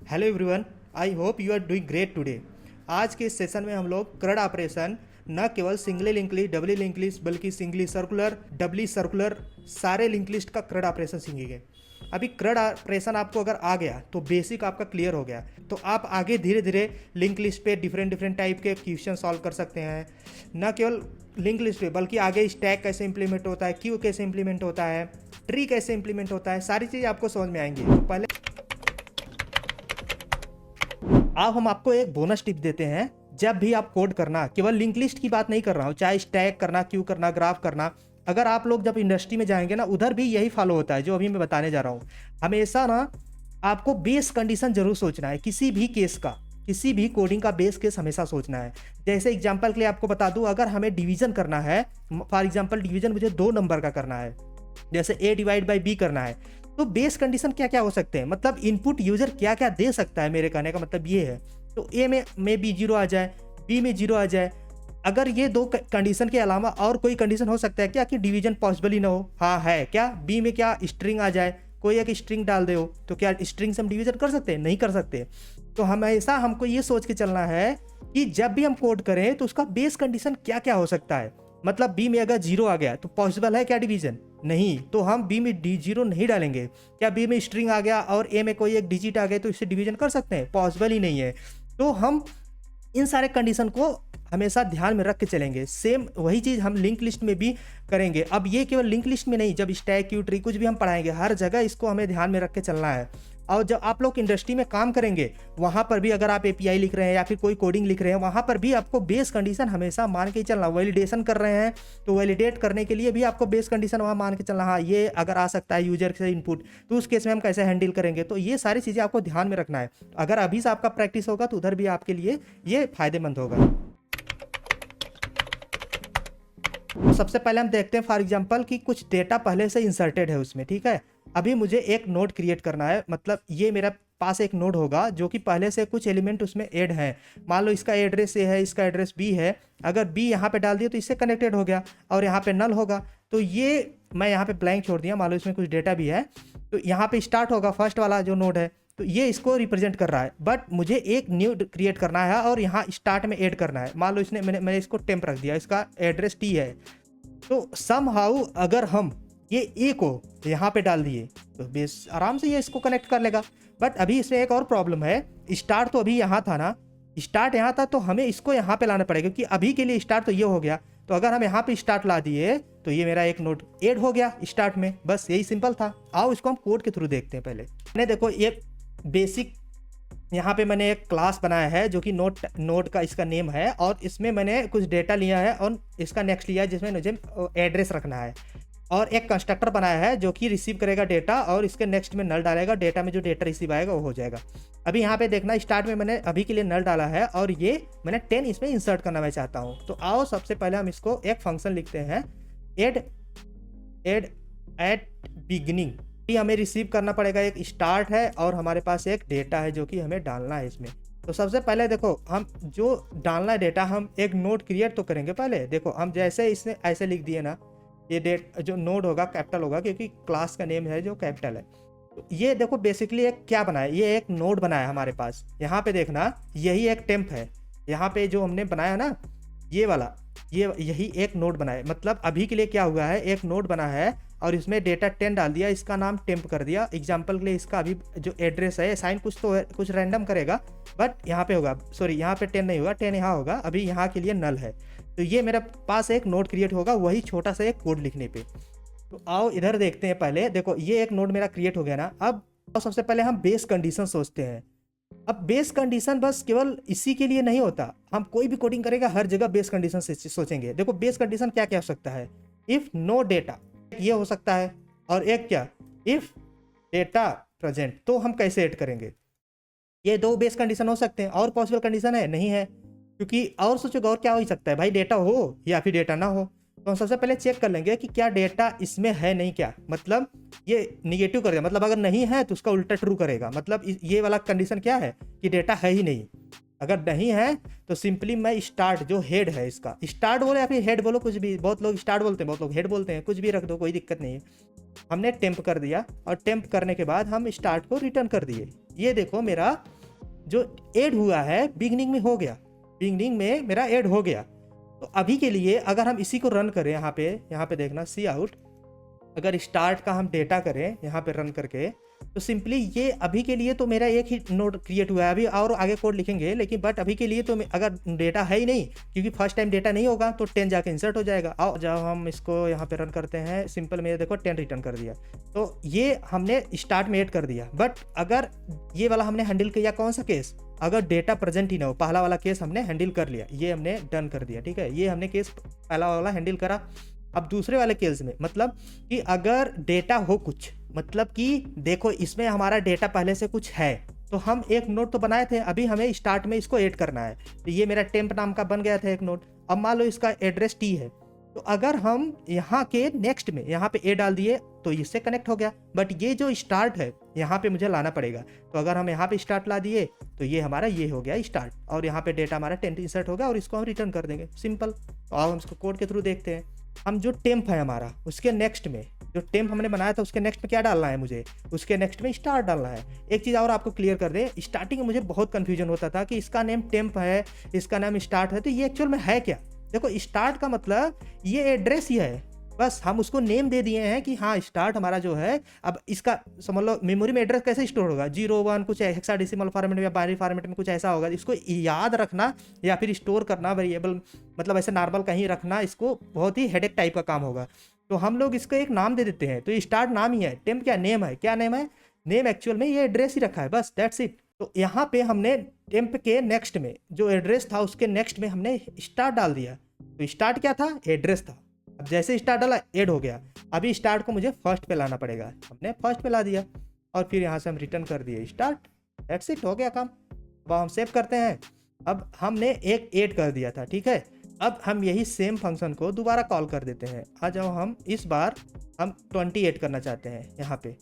Hello everyone, I hope you are doing great today. आज के इस सेशन में हम लोग क्रड ऑपरेशन न केवल singly link list, doubly link list, बल्कि सिंगली सर्कुलर, डबली सर्कुलर सारे लिंक लिस्ट का क्रड ऑपरेशन सीखेंगे। अभी क्रड ऑपरेशन आपको अगर आ गया तो बेसिक आपका क्लियर हो गया, तो आप आगे धीरे धीरे लिंक लिस्ट पे डिफरेंट टाइप के क्वेश्चन सॉल्व कर सकते हैं। न केवल लिंक लिस्ट पे बल्कि आगे स्टैक कैसे इंप्लीमेंट होता है, क्यू कैसे इंप्लीमेंट होता है, ट्री कैसे इंप्लीमेंट होता है, सारी चीज़ आपको समझ में आएंगी। तो पहले अब हम आपको एक बोनस टिप देते हैं। जब भी आप कोड करना, केवल लिंक लिस्ट की बात नहीं कर रहा हूँ, चाहे स्टैक करना, क्यू करना, ग्राफ करना, अगर आप लोग जब इंडस्ट्री में जाएंगे ना, उधर भी यही फॉलो होता है जो अभी मैं बताने जा रहा हूँ। हमेशा ना आपको बेस कंडीशन जरूर सोचना है, किसी भी केस का, किसी भी कोडिंग का बेस केस हमेशा सोचना है। जैसे एग्जाम्पल के लिए आपको बता दूं, अगर हमें डिवीजन करना है, फॉर एग्जाम्पल डिवीजन मुझे 2 नंबर का करना है, जैसे a डिवाइड बाई b करना है, तो बेस कंडीशन क्या क्या हो सकते हैं, मतलब इनपुट यूजर क्या क्या दे सकता है, मेरे कहने का मतलब ये है। तो a में b 0 आ जाए, b में 0 आ जाए। अगर ये 2 कंडीशन के अलावा और कोई कंडीशन हो सकता है क्या कि डिवीजन पॉसिबल ही ना हो? हाँ है क्या? b में क्या स्ट्रिंग आ जाए, कोई एक स्ट्रिंग डाल दे हो, तो क्या स्ट्रिंग से हम डिवीजन कर सकते हैं? नहीं कर सकते। तो हमेशा हमको ये सोच के चलना है कि जब भी हम कोड करें तो उसका बेस कंडीशन क्या क्या हो सकता है। मतलब b में अगर 0 आ गया तो पॉसिबल है क्या डिवीजन? नहीं, तो हम b में d0 नहीं डालेंगे। क्या b में स्ट्रिंग आ गया और a में कोई एक डिजिट आ गया तो इससे डिवीजन कर सकते हैं? पॉसिबल ही नहीं है। तो हम इन सारे कंडीशन को हमेशा ध्यान में रख के चलेंगे। सेम वही चीज़ हम लिंक लिस्ट में भी करेंगे। अब ये केवल लिंक लिस्ट में नहीं, जब स्टैक, क्यू, ट्री कुछ भी हम पढ़ाएंगे, हर जगह इसको हमें ध्यान में रख के चलना है। और जब आप लोग इंडस्ट्री में काम करेंगे, वहाँ पर भी अगर आप एपीआई लिख रहे हैं या फिर कोई कोडिंग लिख रहे हैं, वहाँ पर भी आपको बेस कंडीशन हमेशा मान के चलना। वैलिडेशन कर रहे हैं तो वैलिडेट करने के लिए भी आपको बेस कंडीशन वहाँ मान के चलना। हाँ, ये अगर आ सकता है यूजर से इनपुट, तो उस केस में हम कैसे हैंडल करेंगे। तो ये सारी चीज़ें आपको ध्यान में रखना है। अगर अभी से आपका प्रैक्टिस होगा तो उधर भी आपके लिए ये फायदेमंद होगा। तो सबसे पहले हम देखते हैं फॉर एग्जांपल कि कुछ डेटा पहले से इंसर्टेड है उसमें, ठीक है। अभी मुझे एक नोड क्रिएट करना है, मतलब ये मेरा पास एक नोड होगा जो कि पहले से कुछ एलिमेंट उसमें ऐड हैं। मान लो इसका एड्रेस ए है, इसका एड्रेस बी है। अगर बी यहाँ पे डाल दिया तो इससे कनेक्टेड हो गया और यहाँ पे नल होगा। तो ये मैं यहाँ पे ब्लैंक छोड़ दिया, मान लो इसमें कुछ डेटा भी है, तो यहाँ पे स्टार्ट होगा फर्स्ट वाला जो नोड है, तो ये इसको रिप्रेजेंट कर रहा है। बट मुझे एक न्यू क्रिएट करना है और यहाँ स्टार्ट में ऐड करना है। मान लो इसने मैंने इसको टेम्प रख दिया, इसका एड्रेस टी है। तो समहाउ अगर हम ये ए को यहाँ पे डाल दिए तो बेस आराम से ये इसको कनेक्ट कर लेगा। बट अभी इसमें एक और प्रॉब्लम है, स्टार्ट तो अभी यहाँ था ना, स्टार्ट यहाँ था, तो हमें इसको यहाँ पे लाना पड़ेगा, क्योंकि अभी के लिए स्टार्ट तो ये हो गया। तो अगर हम यहाँ पे स्टार्ट ला दिए तो ये मेरा एक नोड ऐड हो गया स्टार्ट में। बस यही सिंपल था। आओ इसको हम कोड के थ्रू देखते हैं। पहले मैंने देखो ये बेसिक यहाँ पे मैंने एक क्लास बनाया है जो कि नोड का इसका नेम है, और इसमें मैंने कुछ डेटा लिया है और इसका नेक्स्ट लिया है जिसमें मुझे एड्रेस रखना है, और एक कंस्ट्रक्टर बनाया है जो कि रिसीव करेगा डेटा और इसके नेक्स्ट में नल डालेगा। डेटा में जो डेटा रिसीव आएगा वो हो जाएगा। अभी यहाँ पे देखना, स्टार्ट में मैंने अभी के लिए नल डाला है और ये मैंने 10 इसमें इंसर्ट करना मैं चाहता हूँ। तो आओ सबसे पहले हम इसको एक फंक्शन लिखते हैं, एड एट बिगिनिंग। हमें रिसीव करना पड़ेगा, एक स्टार्ट है और हमारे पास एक डेटा है जो कि हमें डालना है इसमें। तो सबसे पहले देखो, हम जो डालना है डेटा, हम एक नोड क्रिएट तो करेंगे पहले। देखो हम जैसे इसने ऐसे लिख दिए ना, ये डेट जो नोड होगा कैपिटल होगा, क्योंकि क्लास का नेम है जो कैपिटल है। तो ये देखो बेसिकली एक क्या बनाया, ये एक नोड बनाया हमारे पास। यहाँ पे देखना, यही एक टेम्प है। यहाँ पे जो हमने बनाया ना ये वाला, यही एक नोड बनाया। मतलब अभी के लिए क्या हुआ है, एक नोड बना है और इसमें डेटा 10 डाल दिया, इसका नाम टेम्प कर दिया। एग्जाम्पल के लिए इसका अभी जो एड्रेस है साइन कुछ तो है, कुछ रैंडम करेगा, बट यहाँ पे होगा, सॉरी यहाँ पे 10 नहीं होगा, 10 यहाँ होगा। अभी यहाँ के लिए नल है। तो ये मेरे पास एक नोड क्रिएट होगा वही छोटा सा एक कोड लिखने पे। तो आओ इधर देखते हैं। पहले देखो ये एक नोड मेरा क्रिएट हो गया ना। अब सबसे पहले हम बेस कंडीशन सोचते हैं। अब बेस कंडीशन बस केवल इसी के लिए नहीं होता, हम कोई भी कोडिंग करेगा हर जगह बेस कंडीशन से सोचेंगे। देखो बेस कंडीशन क्या क्या हो सकता है, इफ नो डेटा, ये हो सकता है, और एक क्या, इफ डेटा प्रेजेंट। तो हम कैसे ऐड करेंगे, ये 2 बेस कंडीशन हो सकते हैं। और पॉसिबल कंडीशन है नहीं है, क्योंकि और सोचोगे और क्या हो सकता है भाई, डेटा हो या फिर डेटा ना हो। तो हम सबसे पहले चेक कर लेंगे कि क्या डेटा इसमें है नहीं, क्या मतलब ये निगेटिव करेगा, मतलब अगर नहीं है तो उसका उल्टा ट्रू करेगा। मतलब ये वाला कंडीशन क्या है कि डेटा है ही नहीं। अगर नहीं है तो सिंपली मैं स्टार्ट जो हेड है, इसका स्टार्ट बोलो या फिर हेड बोलो, कुछ भी। बहुत लोग स्टार्ट बोलते हैं, बहुत लोग हेड बोलते हैं, कुछ भी रख दो, कोई दिक्कत नहीं है। हमने टेम्प कर दिया और टेम्प करने के बाद हम स्टार्ट को रिटर्न कर दिए। ये देखो मेरा जो ऐड हुआ है बिगनिंग में हो गया, बिगनिंग में मेरा ऐड हो गया। तो अभी के लिए अगर हम इसी को रन करें यहाँ पे देखना सी आउट, अगर स्टार्ट का हम डेटा करें यहाँ पे रन करके, तो सिंपली ये अभी के लिए तो मेरा एक ही नोड क्रिएट हुआ है, अभी और आगे कोड लिखेंगे, लेकिन बट अभी के लिए तो अगर डेटा है ही नहीं, क्योंकि फर्स्ट टाइम डेटा नहीं होगा तो 10 जाके इंसर्ट हो जाएगा। और जब हम इसको यहाँ पे रन करते हैं सिंपल में, देखो 10 रिटर्न कर दिया, तो ये हमने स्टार्ट में ऐड कर दिया। बट अगर ये वाला हमने हैंडल किया कौन सा केस, अगर डेटा प्रेजेंट ही ना हो, पहला वाला केस हमने हैंडल कर लिया, ये हमने डन कर दिया, ठीक है, ये हमने केस पहला वाला हैंडल करा। अब दूसरे वाले केस में मतलब कि अगर डेटा हो कुछ, मतलब कि देखो इसमें हमारा डेटा पहले से कुछ है, तो हम एक नोट तो बनाए थे, अभी हमें स्टार्ट में इसको ऐड करना है, तो ये मेरा टेम्प नाम का बन गया था एक नोट। अब मान लो इसका एड्रेस टी है, तो अगर हम यहाँ के नेक्स्ट में यहाँ पे ए डाल दिए तो इससे कनेक्ट हो गया। बट ये जो स्टार्ट है यहाँ पे मुझे लाना पड़ेगा, तो अगर हम यहाँ पे स्टार्ट ला दिए तो ये हमारा ये हो गया स्टार्ट, और यहाँ पे डेटा हमारा 10 इंसर्ट होगा और इसको हम रिटर्न कर देंगे, सिंपल। तो अब हम इसको कोड के थ्रू देखते हैं। हम जो टेम्प है हमारा, उसके नेक्स्ट में जो टेम्प हमने बनाया था उसके नेक्स्ट में क्या डालना है मुझे, उसके नेक्स्ट में स्टार्ट डालना है। एक चीज़ और आपको क्लियर कर दे, स्टार्टिंग में मुझे बहुत कन्फ्यूजन होता था कि इसका नेम टेम्प है, इसका नाम स्टार्ट है, तो ये एक्चुअल में है क्या। देखो स्टार्ट का मतलब ये एड्रेस ही है, बस हम उसको नेम दे दिए हैं कि हाँ स्टार्ट हमारा जो है। अब इसका समझ लो मेमोरी में एड्रेस कैसे स्टोर होगा, 01 कुछ हेक्साडेसिमल फॉर्मेट में या बाइनरी फॉर्मेट में कुछ ऐसा होगा, इसको याद रखना या फिर स्टोर करना वेरिएबल, मतलब ऐसे नॉर्मल कहीं रखना, इसको बहुत ही हेडेक टाइप का काम होगा। तो हम लोग इसको एक नाम दे देते हैं, तो ये स्टार्ट नाम ही है, टेम्प क्या नेम है, क्या नेम है, नेम एक्चुअल में ये एड्रेस ही रखा है, बस दैट्स इट। तो यहाँ पे हमने टेम्प के नेक्स्ट में जो एड्रेस था उसके नेक्स्ट में हमने स्टार्ट डाल दिया। तो स्टार्ट क्या था, एड्रेस था। अब जैसे स्टार्ट डाला ऐड हो गया, अभी स्टार्ट को मुझे फर्स्ट पे लाना पड़ेगा, हमने फर्स्ट पे ला दिया और फिर यहाँ से हम रिटर्न कर दिए स्टार्ट, दैट्स इट, हो गया काम। अब हम सेव करते हैं। अब हमने एक ऐड कर दिया था, ठीक है, अब हम यही सेम फंक्शन को दोबारा कॉल कर देते हैं। आ जाओ, हम इस बार हम 20 ऐड करना चाहते हैं यहाँ पे,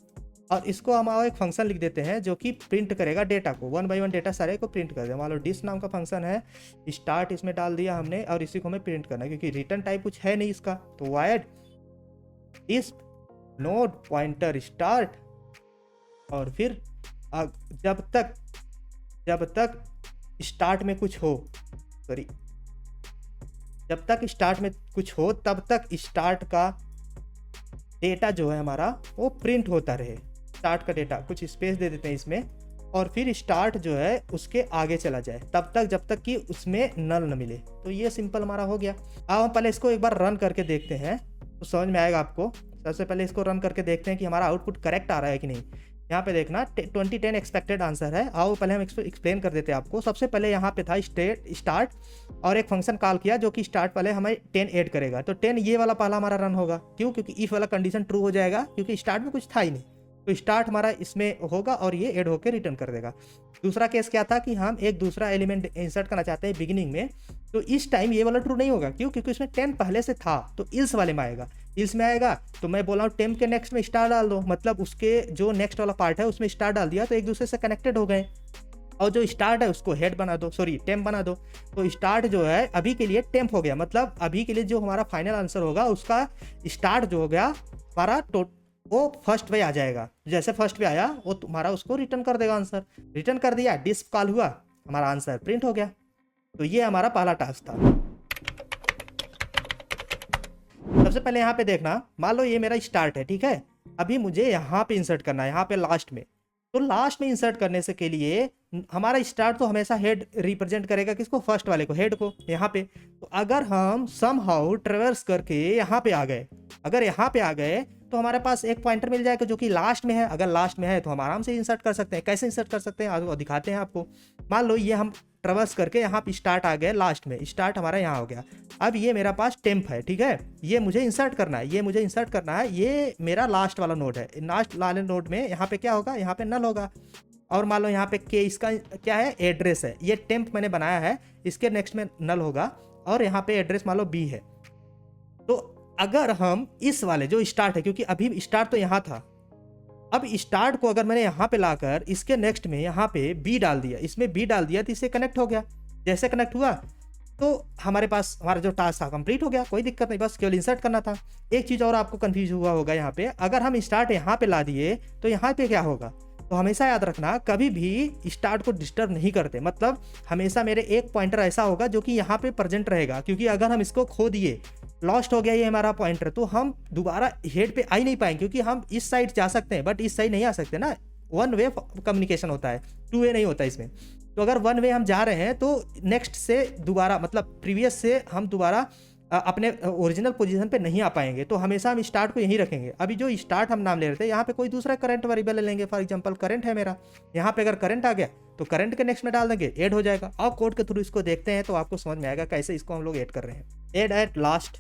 और इसको हम एक फंक्शन लिख देते हैं जो कि प्रिंट करेगा डेटा को, 1 बाई 1 डेटा सारे को प्रिंट कर दे। मान लो डिस नाम का फंक्शन है, स्टार्ट इसमें डाल दिया हमने और इसी को हमें प्रिंट करना है क्योंकि रिटर्न टाइप कुछ है नहीं इसका। तो void this node pointer start, और फिर जब तक स्टार्ट में कुछ हो, सॉरी जब तक स्टार्ट में कुछ हो तब तक स्टार्ट का डेटा जो है हमारा वो प्रिंट होता रहे। स्टार्ट का डेटा कुछ स्पेस दे देते हैं इसमें, और फिर स्टार्ट जो है उसके आगे चला जाए तब तक जब तक कि उसमें नल न मिले। तो ये सिंपल हमारा हो गया। अब हम पहले इसको एक बार रन करके देखते हैं तो समझ में आएगा आपको। सबसे पहले इसको रन करके देखते हैं कि हमारा आउटपुट करेक्ट आ रहा है कि नहीं। यहाँ पे देखना 2010 एक्सपेक्टेड आंसर है। आओ पहले हम एक्सप्लेन कर देते हैं आपको। सबसे पहले यहाँ पे था स्टार्ट और एक फंक्शन कॉल किया जो कि स्टार्ट पहले हमें 10 ऐड करेगा। तो 10 ये वाला पहला हमारा रन होगा, क्यों, क्योंकि इफ वाला कंडीशन ट्रू हो जाएगा क्योंकि स्टार्ट में कुछ था ही नहीं। तो स्टार्ट हमारा इसमें होगा और ये ऐड होकर रिटर्न कर देगा। दूसरा केस क्या था कि हम एक दूसरा एलिमेंट इंसर्ट करना चाहते हैं बिगिनिंग में, तो इस टाइम ये वाला ट्रू नहीं होगा, क्यों, क्योंकि उसमें 10 पहले से था। तो इल्स वाले में आएगा, इल्स में आएगा तो मैं बोला हूँ 10 के नेक्स्ट में स्टार डाल दो, मतलब उसके जो नेक्स्ट वाला पार्ट है उसमें स्टार डाल दिया तो एक दूसरे से कनेक्टेड हो गए। और जो स्टार्ट है उसको हेड बना दो, सॉरी टेम्प बना दो। तो स्टार्ट जो है अभी के लिए टेम्प हो गया, मतलब अभी के लिए जो हमारा फाइनल आंसर होगा उसका स्टार्ट जो हो गया हमारा वो फर्स्ट पे आ जाएगा। जैसे फर्स्ट पे आया वो तुम्हारा उसको रिटर्न कर देगा आंसर। रिटर्न कर दिया, डिस्प कॉल हुआ, हमारा आंसर प्रिंट हो गया। तो ये हमारा पहला टास्क था। सबसे पहले यहाँ पे देखना, मान लो ये मेरा स्टार्ट है, ठीक है। अभी मुझे यहाँ पे इंसर्ट करना है, यहाँ पे लास्ट में। तो लास्ट में इंसर्ट करने से के लिए हमारा स्टार्ट तो हमेशा हेड रिप्रेजेंट करेगा, किसको, फर्स्ट वाले को, हेड को, यहाँ पे। तो अगर हम समहाउ ट्रेवर्स करके यहाँ पे आ गए, अगर यहाँ पे आ गए तो हमारे पास एक पॉइंटर मिल जाएगा जो कि लास्ट में है। अगर लास्ट में है तो हम आराम से इंसर्ट कर सकते हैं। कैसे इंसर्ट कर सकते हैं आज वो दिखाते हैं आपको। मान लो ये हम ट्रेवर्स करके यहाँ पे स्टार्ट आ गए, लास्ट में स्टार्ट हमारा यहाँ हो गया। अब ये मेरा पास टेम्प है, ठीक है, ये मुझे इंसर्ट करना है, ये मेरा लास्ट वाला नोड है। लास्ट वाले नोड में यहाँ पे क्या होगा, यहाँ पे नल होगा। और मान लो यहाँ पे के इसका क्या है, एड्रेस है। ये टेम्प मैंने बनाया है, इसके नेक्स्ट में नल होगा और यहाँ पे एड्रेस मान लो बी है। तो अगर हम इस वाले जो स्टार्ट है, क्योंकि अभी स्टार्ट तो यहाँ था, अब स्टार्ट को अगर मैंने यहाँ पे लाकर इसके नेक्स्ट में यहाँ पे बी डाल दिया, इसमें बी डाल दिया तो इससे कनेक्ट हो गया। जैसे कनेक्ट हुआ तो हमारे पास हमारा जो टास्क था कंप्लीट हो गया, कोई दिक्कत नहीं, बस केवल इंसर्ट करना था। एक चीज़ और आपको कंफ्यूज हुआ होगा यहाँ पे, अगर हम स्टार्ट यहाँ पे ला दिए तो यहाँ पे क्या होगा, तो हमेशा याद रखना कभी भी स्टार्ट को डिस्टर्ब नहीं करते, मतलब हमेशा मेरे एक पॉइंटर ऐसा होगा जो कि यहाँ पे प्रेजेंट रहेगा, क्योंकि अगर हम इसको खो दिए, लॉस्ट हो गया ये हमारा पॉइंटर, तो हम दोबारा हेड पे आ ही नहीं पाएंगे, क्योंकि हम इस साइड जा सकते हैं बट इस साइड नहीं आ सकते ना, वन वे कम्युनिकेशन होता है, टू वे नहीं होता इसमें। तो अगर वन वे हम जा रहे हैं तो नेक्स्ट से दोबारा मतलब प्रीवियस से हम दोबारा अपने ओरिजिनल पोजीशन पे नहीं आ पाएंगे। तो हमेशा हम स्टार्ट को यहीं रखेंगे। अभी जो स्टार्ट हम नाम ले रहे थे, यहाँ पे कोई दूसरा करंट वेरिएबल ले लेंगे, फॉर एग्जांपल करंट है मेरा, यहाँ पे अगर करंट आ गया तो करंट के नेक्स्ट में डाल देंगे, ऐड हो जाएगा। और कोड के थ्रू इसको देखते हैं तो आपको समझ में आएगा कैसे इसको हम लोग ऐड कर रहे हैं। ऐड एट लास्ट,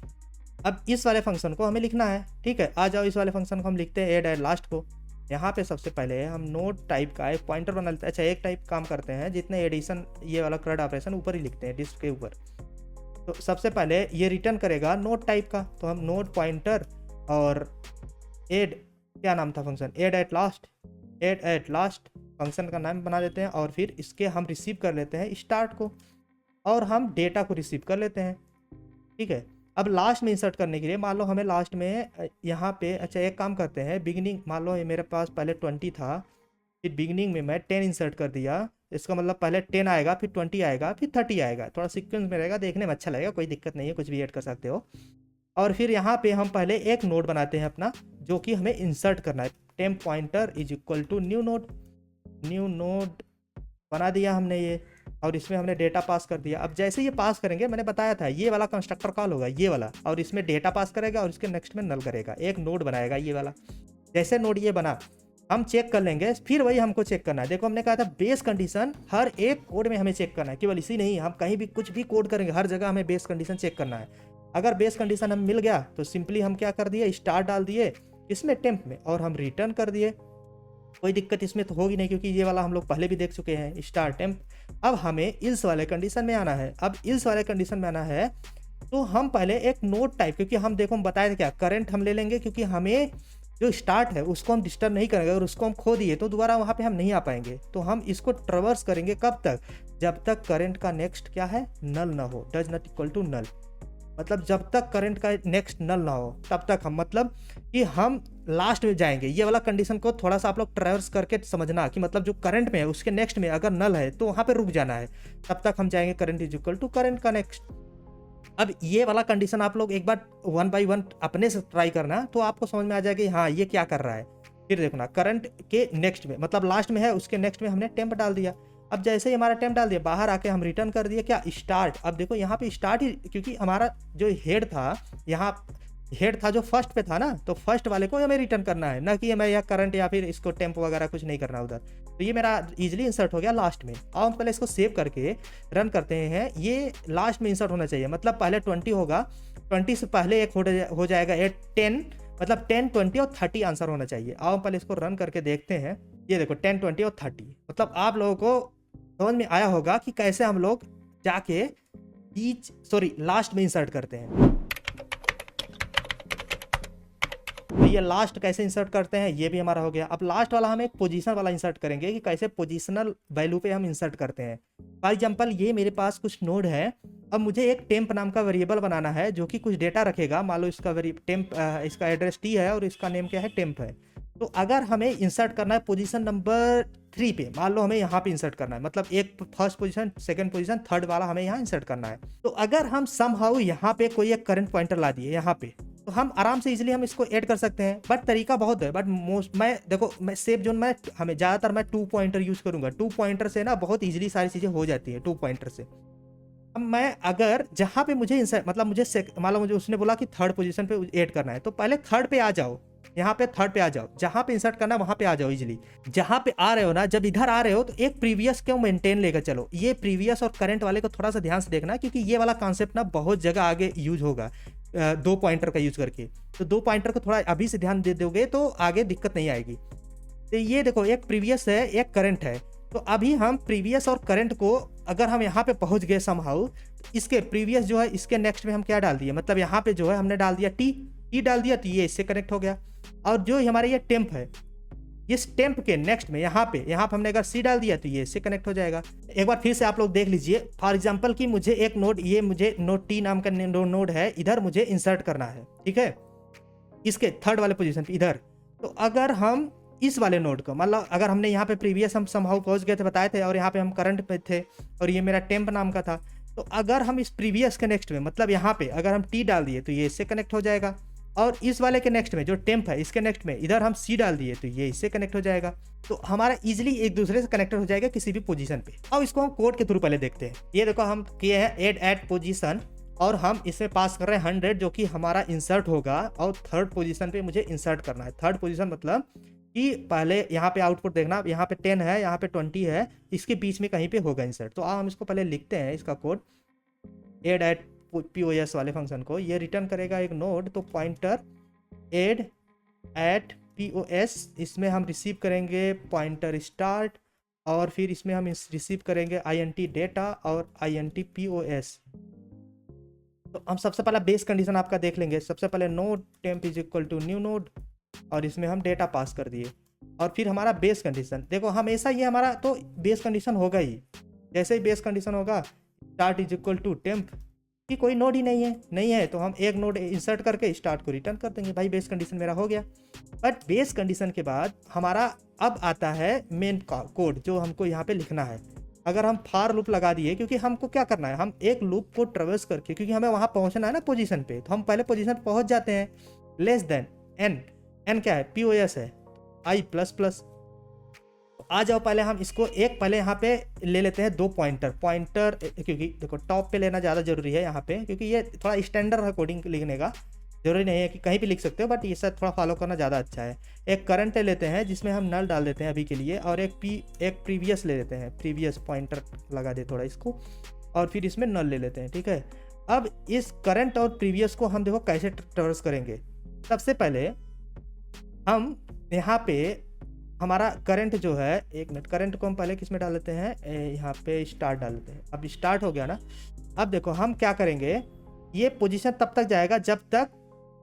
अब इस वाले फंक्शन को हमें लिखना है, ठीक है। आ जाओ, इस वाले फंक्शन को हम लिखते हैं ऐड एट लास्ट को। यहाँ पे सबसे पहले हम नोड टाइप का एक पॉइंटर बना लेते हैं। अच्छा, एक टाइप काम करते हैं, जितने एडिशन ये वाला CRUD ऑपरेशन ऊपर ही लिखते हैं डिस्क के ऊपर। तो सबसे पहले ये रिटर्न करेगा नोड टाइप का, तो हम नोड पॉइंटर और ऐड, क्या नाम था function, add at last, add at last function का नाम बना देते हैं। और फिर इसके हम रिसीव कर लेते हैं स्टार्ट को, और हम डेटा को रिसीव कर लेते हैं, ठीक है। अब लास्ट में इंसर्ट करने के लिए मान लो हमें लास्ट में यहाँ पे, अच्छा एक काम करते हैं, बिगिनिंग मान लो ये मेरे पास पहले 20 था, फिर बिगिनिंग में मैं 10 इंसर्ट कर दिया। इसका मतलब पहले 10 आएगा, फिर 20 आएगा, फिर 30 आएगा, थोड़ा सीक्वेंस में रहेगा, देखने में अच्छा लगेगा, कोई दिक्कत नहीं है, कुछ भी ऐड कर सकते हो। और फिर यहाँ पे हम पहले एक नोड बनाते हैं अपना, जो कि हमें इंसर्ट करना है। Temp pointer is equal to new node बना दिया हमने ये, और इसमें हमने डेटा पास कर दिया। अब जैसे ये पास करेंगे, मैंने बताया था ये वाला कंस्ट्रक्टर कॉल होगा, ये वाला, और इसमें डेटा पास करेगा और इसके नेक्स्ट में नल करेगा, एक नोड बनाएगा ये वाला। जैसे नोड ये बना, हम चेक कर लेंगे, फिर वही हमको चेक करना है। देखो हमने कहा था बेस कंडीशन हर एक कोड में हमें चेक करना है, केवल इसी नहीं, हम कहीं भी कुछ भी कोड करेंगे हर जगह हमें बेस कंडीशन चेक करना है। अगर बेस कंडीशन हम मिल गया तो सिंपली हम क्या कर दिए, स्टार डाल दिए इसमें टेम्प में, और हम रिटर्न कर दिए। कोई दिक्कत इसमें तो होगी नहीं, क्योंकि ये वाला हम लोग पहले भी देख चुके हैं, स्टार टेम्प। अब हमें इल्स वाले कंडीशन में आना है। अब इल्स वाले कंडीशन में आना है तो हम पहले एक नोड टाइप, क्योंकि हम देखो हम बताए थे क्या, करंट हम ले लेंगे, क्योंकि हमें जो स्टार्ट है उसको हम डिस्टर्ब नहीं करेंगे, और उसको हम खो दिए तो दोबारा वहाँ पे हम नहीं आ पाएंगे। तो हम इसको ट्रवर्स करेंगे कब तक, जब तक करंट का नेक्स्ट क्या है, नल ना हो, does not equal to null. मतलब जब तक करंट का नेक्स्ट नल ना हो तब तक हम, मतलब कि हम लास्ट में जाएंगे। ये वाला कंडीशन को थोड़ा सा आप लोग ट्रैवर्स करके समझना, कि मतलब जो करंट में है उसके नेक्स्ट में अगर नल है तो वहाँ पे रुक जाना है, तब तक हम जाएंगे current is equal to current का नेक्स्ट। अब ये वाला कंडीशन आप लोग एक बार 1 by 1 अपने से ट्राई करना, तो आपको समझ में आ जाएगा हाँ ये क्या कर रहा है। फिर देखना करंट के नेक्स्ट में, मतलब लास्ट में है उसके नेक्स्ट में हमने टेम्प डाल दिया। अब जैसे ही हमारा टेम्प डाल दिया, बाहर आके हम रिटर्न कर दिए क्या, स्टार्ट। अब देखो यहाँ पे स्टार्ट ही, क्योंकि हमारा जो हेड था, यहाँ हेड था जो फर्स्ट पे था ना, तो फर्स्ट वाले को हमें रिटर्न करना है, ना कि हमें यह करंट या फिर इसको टेम्प वगैरह कुछ नहीं करना उधर। तो ये मेरा इजीली इंसर्ट हो गया लास्ट में। अब हम पहले इसको सेव करके रन करते हैं। ये लास्ट में इंसर्ट होना चाहिए, मतलब पहले 20 होगा, 20 से पहले एक हो जाएगा 10, मतलब 10, 20 और 30 आंसर होना चाहिए। अब हम पहले इसको रन करके देखते हैं। ये देखो 10, 20 और 30, मतलब आप लोगों को समझ में आया होगा कि कैसे हम लोग जाके लास्ट में इंसर्ट करते हैं। तो ये लास्ट कैसे इंसर्ट करते हैं ये भी हमारा हो गया। अब लास्ट वाला हम एक पोजीशन वाला इंसर्ट करेंगे, कि कैसे पोजीशनल वैल्यू पे हम इंसर्ट करते हैं। फॉर एग्जांपल ये मेरे पास कुछ नोड है, अब मुझे एक टेम्प नाम का वेरिएबल बनाना है जो कि कुछ डेटा रखेगा। मान लो इसका टेम्प, इसका एड्रेस T है और इसका नेम क्या है, टेम्प है। तो अगर हमें इंसर्ट करना है पोजीशन नंबर 3 पे, मान लो हमें यहाँ पे इंसर्ट करना है, मतलब एक first position, second position, third वाला हमें यहाँ इंसर्ट करना है। तो अगर हम समहाउ यहाँ पे कोई एक करंट पॉइंटर ला दिए यहाँ पे, तो हम आराम से इजीली हम इसको ऐड कर सकते हैं। बट तरीका बहुत है, बट मैं देखो मैं सेफ जोन में हमें ज़्यादातर मैं 2 पॉइंटर यूज़ करूँगा। 2 पॉइंटर से ना बहुत इजीली सारी चीज़ें हो जाती है 2 पॉइंटर से। अब मैं अगर जहाँ पे मुझे इंसर्ट, मतलब मुझे मान लो मुझे उसने बोला कि थर्ड पोजीशन पे ऐड करना है, तो पहले थर्ड पे आ जाओ, यहाँ पे थर्ड पे आ जाओ, जहाँ पे इंसर्ट करना है वहाँ पे आ जाओ इजीली। जहाँ पे आ रहे हो ना, जब इधर आ रहे हो तो एक प्रीवियस क्यों मेंटेन लेकर चलो। ये प्रीवियस और करंट वाले को थोड़ा सा ध्यान से देखना, क्योंकि ये वाला कॉन्सेप्ट ना बहुत जगह आगे यूज होगा 2 पॉइंटर का यूज करके। तो 2 पॉइंटर को थोड़ा अभी से ध्यान दे दोगे तो आगे दिक्कत नहीं आएगी। तो ये देखो एक प्रीवियस है, एक करंट है। तो अभी हम प्रीवियस और करंट को अगर हम यहाँ पे पहुँच गए समहाउ, इसके प्रीवियस जो है इसके नेक्स्ट में हम क्या डाल दिए, मतलब यहाँ पे जो है हमने डाल दिया टी डाल दिया, तो ये इससे कनेक्ट हो गया। और जो हमारे ये टेम्प है, इस टेम्प के नेक्स्ट में यहाँ पे हमने अगर C डाल दिया तो ये इससे कनेक्ट हो जाएगा। एक बार फिर से आप लोग देख लीजिए। फॉर एग्जांपल कि मुझे एक नोड, ये मुझे नोड T नाम का नोड है, इधर मुझे इंसर्ट करना है, ठीक है, इसके थर्ड वाले पोजीशन पे इधर। तो अगर हम इस वाले नोड को, मतलब अगर हमने यहाँ पे प्रीवियस हम समहाउ पहुँच गए थे, बताए थे, और यहाँ पे हम करंट पे थे और ये मेरा टेम्प नाम का था, तो अगर हम इस प्रीवियस के नेक्स्ट में, मतलब यहाँ पे अगर हम टी डाल दिए तो ये इससे कनेक्ट हो जाएगा, और इस वाले के नेक्स्ट में जो टेम्प है इसके नेक्स्ट में इधर हम सी डाल दिए तो ये इससे कनेक्ट हो जाएगा। तो हमारा इजीली एक दूसरे से कनेक्टेड हो जाएगा किसी भी पोजीशन पे। अब इसको हम कोड के थ्रू पहले देखते हैं। ये देखो हम किए हैं ऐड एट पोजीशन, और हम इसमें पास कर रहे हैं 100 जो कि हमारा इंसर्ट होगा, और थर्ड पोजीशन पे मुझे इंसर्ट करना है। थर्ड पोजीशन मतलब कि पहले यहाँ पे आउटपुट देखना, यहाँ पे 10 है, यहाँ पे 20 है, इसके बीच में कहीं पे होगा इंसर्ट। तो अब हम इसको पहले लिखते हैं, इसका कोड ऐड एट POS वाले फंक्शन को, ये रिटर्न करेगा एक नोड, तो पॉइंटर ऐड एट POS, इसमें हम रिसीव करेंगे पॉइंटर स्टार्ट, और फिर इसमें हम रिसीव करेंगे INT डेटा और INT POS। तो हम सबसे पहला बेस कंडीशन आपका देख लेंगे। सबसे पहले node temp is equal to new node, और इसमें हम डेटा पास कर दिए, और फिर हमारा बेस कंडीशन देखो हमेशा ये हमारा तो बेस कंडीशन होगा ही। जैसे ही बेस कंडीशन होगा start is equal to temp, कि कोई नोड ही नहीं है तो हम एक नोड इंसर्ट करके स्टार्ट को रिटर्न कर देंगे, भाई बेस कंडीशन मेरा हो गया। बट बेस कंडीशन के बाद हमारा अब आता है मेन कोड जो हमको यहाँ पे लिखना है। अगर हम फार लूप लगा दिए, क्योंकि हमको क्या करना है, हम एक लूप को ट्रेवर्स करके, क्योंकि हमें वहाँ पहुँचना है ना पोजीशन पे, तो हम पहले पोजीशन पहुँच जाते हैं। लेस देन एन क्या है, POS है, I++। आ जाओ पहले हम इसको एक पहले यहाँ पे ले लेते हैं 2 पॉइंटर, क्योंकि देखो टॉप पे लेना ज़्यादा जरूरी है यहाँ पे, क्योंकि ये थोड़ा स्टैंडर्ड है कोडिंग लिखने का, जरूरी नहीं है कि कहीं भी लिख सकते हो, बट ये सब थोड़ा फॉलो करना ज़्यादा अच्छा है। एक करंट ले लेते हैं जिसमें हम नल डाल देते हैं अभी के लिए, और एक प्रीवियस ले लेते हैं, प्रीवियस पॉइंटर लगा दे थोड़ा इसको, और फिर इसमें नल ले लेते हैं, ठीक है। अब इस करंट और प्रीवियस को हम देखो कैसे ट्रेवर्स करेंगे। सबसे पहले हम यहाँ पे हमारा करंट जो है, एक मिनट, करंट को हम पहले किस में डाल लेते हैं, यहाँ पे स्टार्ट डाल लेते हैं। अब स्टार्ट हो गया ना। अब देखो हम क्या करेंगे, ये पोजीशन तब तक जाएगा जब तक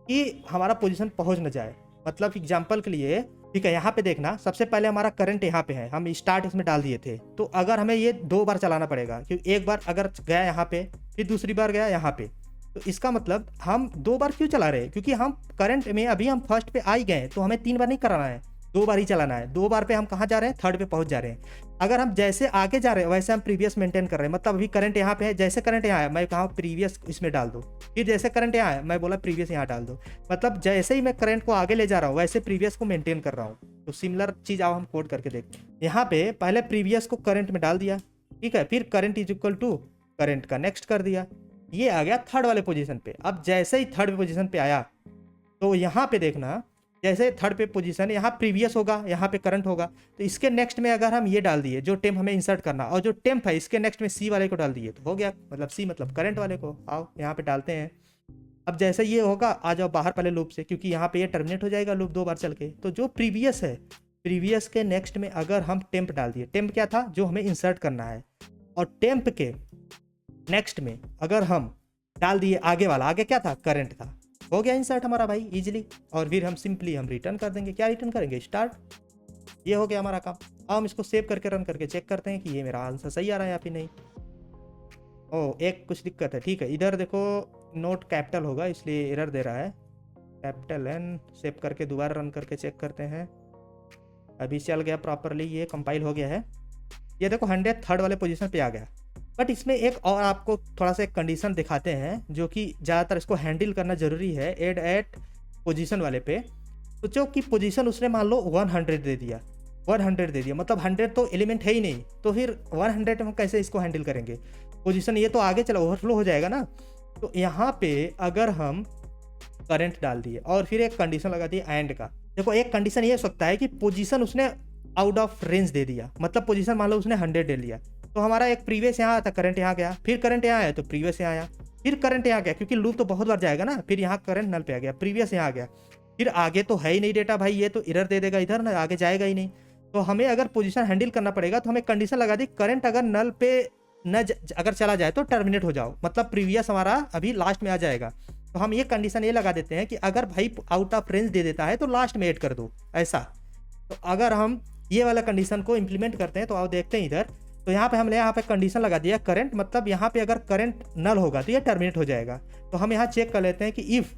कि हमारा पोजीशन पहुँच न जाए। मतलब एग्जांपल के लिए, ठीक है, यहाँ पे देखना, सबसे पहले हमारा करंट यहाँ पे है, हम स्टार्ट इसमें डाल दिए थे, तो अगर हमें ये 2 बार चलाना पड़ेगा, क्योंकि एक बार अगर गया यहाँ पे, फिर दूसरी बार गया यहाँ पे, तो इसका मतलब हम 2 बार क्यों चला रहे हैं, क्योंकि हम करंट में अभी हम फर्स्ट पे आ ही गए, तो हमें 3 बार नहीं कराना है, 2 बार ही चलाना है। 2 बार पे हम कहाँ जा रहे हैं, थर्ड पे पहुंच जा रहे हैं। अगर हम जैसे आगे जा रहे हैं वैसे हम प्रीवियस मेंटेन कर रहे हैं। मतलब अभी करंट यहाँ पे है, जैसे करंट यहाँ है मैं कहा प्रीवियस इसमें डाल दो, फिर जैसे करंट यहाँ है मैं बोला प्रीवियस यहाँ डाल दो। मतलब जैसे ही मैं करंट को आगे ले जा रहा हूँ वैसे प्रीवियस को मेंटेन कर रहा हूँ। तो सिमिलर चीज़ आओ हम कोड करके देखते हैं। यहाँ पे पहले प्रीवियस को करंट में डाल दिया, ठीक है, फिर current is equal to current का नेक्स्ट कर दिया, ये आ गया थर्ड वाले पोजीशन पे। अब जैसे ही थर्ड पोजीशन पे आया तो यहाँ पे देखना, जैसे थर्ड पे पोजीशन, यहाँ प्रीवियस होगा, यहाँ पे करंट होगा, तो इसके नेक्स्ट में अगर हम ये डाल दिए जो टेम्प हमें इंसर्ट करना, और जो टेम्प है इसके नेक्स्ट में सी वाले को डाल दिए तो हो गया। मतलब सी मतलब करंट वाले को, आओ यहाँ पे डालते हैं। अब जैसे ये होगा आ जाओ बाहर पहले लूप से, क्योंकि यहाँ पे ये टर्मिनेट हो जाएगा लूप 2 बार चल के। तो जो प्रीवियस है, प्रीवियस के नेक्स्ट में अगर हम टेम्प डाल दिए, टेम्प क्या था जो हमें इंसर्ट करना है, और टेम्प के नेक्स्ट में अगर हम डाल दिए आगे वाला, आगे क्या था करंट था, हो गया इंसर्ट हमारा भाई इजीली। और फिर हम सिंपली हम रिटर्न कर देंगे, क्या रिटर्न करेंगे, स्टार्ट। ये हो गया हमारा काम। अब हम इसको सेव करके रन करके चेक करते हैं कि ये मेरा आंसर सही आ रहा है या फिर नहीं। ओह एक कुछ दिक्कत है, ठीक है, इधर देखो नोट कैपिटल होगा इसलिए एरर दे रहा है, कैपिटल एन। सेव करके दोबारा रन करके चेक करते हैं, अभी चल गया प्रॉपरली, ये कंपाइल हो गया है। ये देखो 100 थर्ड वाले पोजीशन पे आ गया। बट इसमें एक और आपको थोड़ा सा एक कंडीशन दिखाते हैं जो कि ज़्यादातर इसको हैंडल करना ज़रूरी है ऐड एट पोजीशन वाले पे। तो जो कि पोजीशन उसने मान लो 100 दे दिया, 100 दे दिया, मतलब 100 तो एलिमेंट है ही नहीं, तो फिर 100 हम कैसे इसको हैंडल करेंगे। पोजीशन ये तो आगे चला ओवरफ्लो हो जाएगा ना। तो यहाँ पे अगर हम करंट डाल दिए और फिर एक कंडीशन लगा दिए एंड का, देखो एक कंडीशन ये हो सकता है कि पोजीशन उसने आउट ऑफ रेंज दे दिया, मतलब पोजीशन मान लो उसने 100 दे लिया, तो हमारा एक प्रीवियस यहाँ आता, करंट यहाँ गया, फिर करंट यहाँ आया तो प्रीवियस यहाँ आया, फिर करंट यहाँ गया, क्योंकि लूप तो बहुत बार जाएगा ना, फिर यहाँ करंट नल पे आ गया, प्रीवियस यहाँ आ गया, फिर आगे तो है ही नहीं डेटा भाई, ये तो एरर दे देगा इधर ना, आगे जाएगा ही नहीं। तो हमें अगर पोजीशन हैंडल करना पड़ेगा तो हमें कंडीशन लगा दी करंट अगर नल पे अगर चला जाए तो टर्मिनेट हो जाओ, मतलब प्रीवियस हमारा अभी लास्ट में आ जाएगा। तो हम ये कंडीशन ये लगा देते हैं कि अगर भाई आउट ऑफ रेंज दे देता है तो लास्ट में ऐड कर दो ऐसा। तो अगर हम ये वाला कंडीशन को इम्प्लीमेंट करते हैं तो आओ देखते हैं इधर। तो यहाँ पे हमने यहाँ पे कंडीशन लगा दिया करंट, मतलब यहाँ पे अगर करंट नल होगा तो ये टर्मिनेट हो जाएगा। तो हम यहाँ चेक कर लेते हैं कि if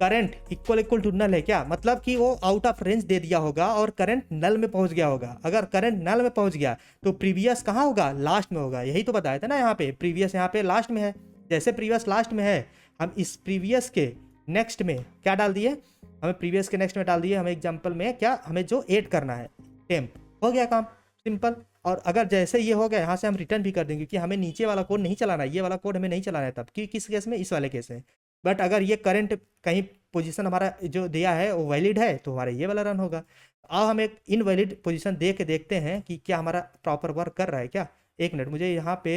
current equal equal to null है क्या, मतलब कि वो आउट ऑफ रेंज दे दिया होगा और करंट नल में पहुंच गया होगा। अगर करंट नल में पहुंच गया तो प्रीवियस कहाँ होगा, लास्ट में होगा। यही तो बताया था ना, यहाँ पे प्रीवियस यहाँ पे लास्ट में है। जैसे प्रीवियस लास्ट में है, हम इस प्रीवियस के नेक्स्ट में क्या डाल दिए, हमें प्रीवियस के नेक्स्ट में डाल दिए, हमें एग्जाम्पल में क्या, हमें जो ऐड करना है टेम्प, हो गया काम, सिंपल। और अगर जैसे ये हो गया, यहाँ से हम रिटर्न भी कर देंगे, क्योंकि हमें नीचे वाला कोड नहीं चलाना है, ये वाला कोड हमें नहीं चलाना है तब, कि किस केस में, इस वाले केस में। बट अगर ये करंट कहीं पोजीशन हमारा जो दिया है वो वैलिड है तो हमारा ये वाला रन होगा। अब हम एक इनवैलिड पोजीशन दे के देखते हैं कि क्या हमारा प्रॉपर वर्क कर रहा है क्या। एक मिनट, मुझे यहाँ पे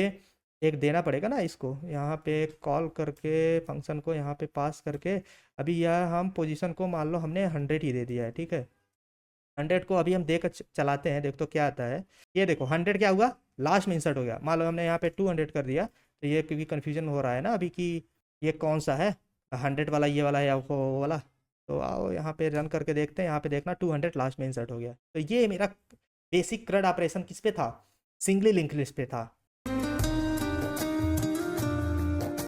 एक देना पड़ेगा ना, इसको यहाँ पे कॉल करके फंक्शन को यहाँ पे पास करके, अभी यह हम पोजीशन को मान लो हमने 100 ही दे दिया है, ठीक है। 100 को अभी हम देख चलाते हैं, देख तो क्या आता है। ये देखो 100 क्या हुआ, लास्ट में इंसर्ट हो गया। मान लो हमने यहाँ पे 200 कर दिया, तो ये क्योंकि कन्फ्यूजन हो रहा है ना अभी कि ये कौन सा है, 100 वाला ये वाला है या वो वाला। तो आओ यहाँ पे रन करके देखते हैं, यहाँ पे देखना 200 लास्ट में इंसर्ट हो गया। तो ये मेरा बेसिक CRUD ऑपरेशन किस पे था, सिंगली लिंक लिस्ट पे था।